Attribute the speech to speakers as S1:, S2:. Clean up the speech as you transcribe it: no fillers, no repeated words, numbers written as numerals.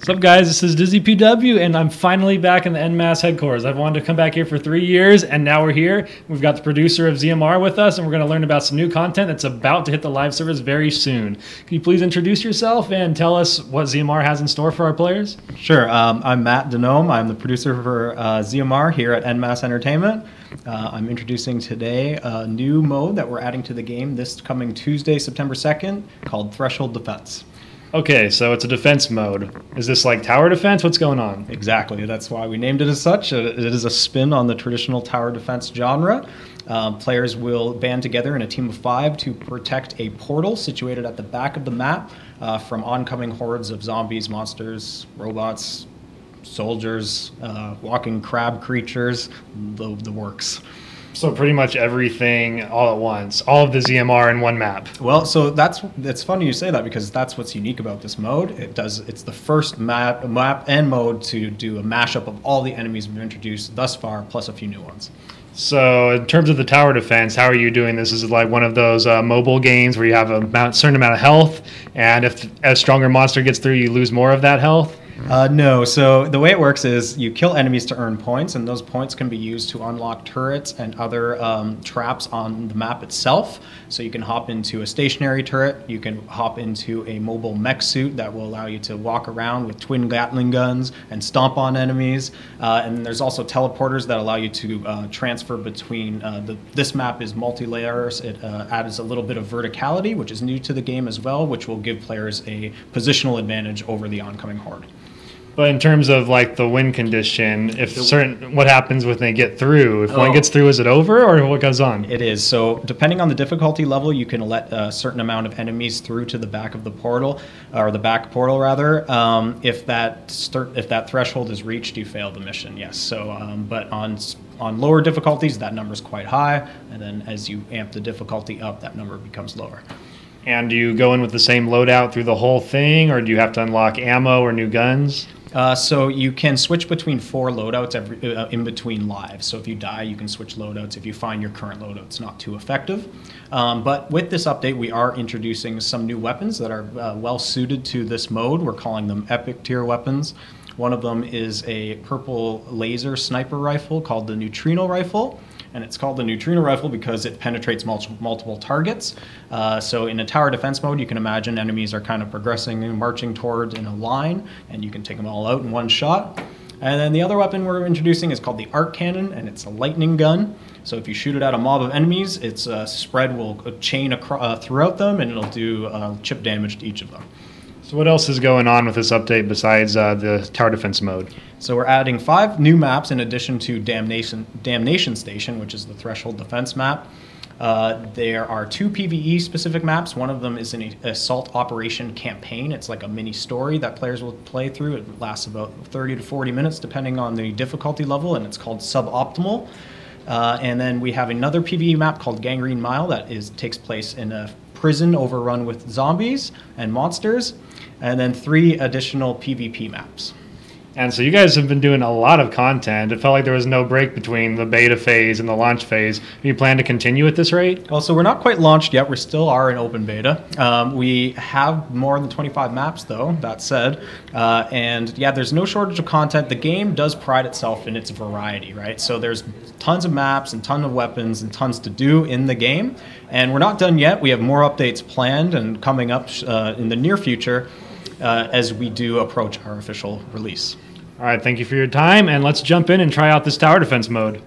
S1: What's up, guys? This is Dizzy PW, and I'm finally back in the NMAS headquarters. I've wanted to come back here for 3 years, and now we're here. We've got the producer of ZMR with us, and we're going to learn about some new content that's about to hit the live service very soon. Can you please introduce yourself and tell us what ZMR has in store for our players?
S2: Sure. I'm Matt Denome. I'm the producer for ZMR here at NMAS Entertainment. I'm introducing today a new mode that we're adding to the game this coming Tuesday, September 2nd, called Threshold Defense.
S1: Okay, so it's a defense mode. Is this like tower defense? What's going on?
S2: Exactly. That's why we named it as such. It is a spin on the traditional tower defense genre. Players will band together in a team of 5 to protect a portal situated at the back of the map from oncoming hordes of zombies, monsters, robots, soldiers, walking crab creatures, the works.
S1: So pretty much everything all at once, all of the ZMR in one map.
S2: Well, so it's funny you say that because that's what's unique about this mode. It's the first map and mode to do a mashup of all the enemies we've introduced thus far, plus a few new ones.
S1: So in terms of the tower defense, how are you doing this? Is it like one of those mobile games where you have a certain amount of health, and if a stronger monster gets through, you lose more of that health?
S2: No, so the way it works is you kill enemies to earn points, and those points can be used to unlock turrets and other traps on the map itself. So you can hop into a stationary turret, you can hop into a mobile mech suit that will allow you to walk around with twin Gatling guns and stomp on enemies. And there's also teleporters that allow you to transfer between, this map is multi-layers. It adds a little bit of verticality, which is new to the game as well, which will give players a positional advantage over the oncoming horde.
S1: But in terms of like the win condition, what happens when they get through? If one gets through, is it over, or what goes on?
S2: It is. So depending on the difficulty level, you can let a certain amount of enemies through to the back of the portal, or the back portal rather. If that threshold is reached, you fail the mission. Yes. So, but on lower difficulties, that number is quite high, and then as you amp the difficulty up, that number becomes lower.
S1: And do you go in with the same loadout through the whole thing, or do you have to unlock ammo or new guns?
S2: So you can switch between 4 loadouts in between lives. So if you die, you can switch loadouts if you find your current loadout's not too effective. But with this update, we are introducing some new weapons that are well suited to this mode. We're calling them epic tier weapons. One of them is a purple laser sniper rifle called the Neutrino Rifle. And it's called the Neutrino Rifle because it penetrates multiple targets. So in a tower defense mode, you can imagine enemies are kind of progressing and marching towards in a line, and you can take them all out in one shot. And then the other weapon we're introducing is called the Arc Cannon, and it's a lightning gun. So if you shoot it at a mob of enemies, its spread will chain throughout them, and it'll do chip damage to each of them.
S1: So what else is going on with this update besides the tower defense mode?
S2: So we're adding 5 new maps in addition to Damnation Station, which is the Threshold Defense map. There are 2 PvE specific maps. One of them is an Assault Operation Campaign. It's like a mini story that players will play through. It lasts about 30 to 40 minutes depending on the difficulty level, and it's called Suboptimal. And then we have another PvE map called Gangrene Mile that takes place in a prison overrun with zombies and monsters. And then 3 additional PvP maps.
S1: And so you guys have been doing a lot of content. It felt like there was no break between the beta phase and the launch phase. Do you plan to continue at this rate?
S2: Well, so we're not quite launched yet. We still are in open beta. We have more than 25 maps, though, that said. And yeah, there's no shortage of content. The game does pride itself in its variety, right? So there's tons of maps and tons of weapons and tons to do in the game. And we're not done yet. We have more updates planned and coming up in the near future as we do approach our official release.
S1: All right, thank you for your time, and let's jump in and try out this tower defense mode.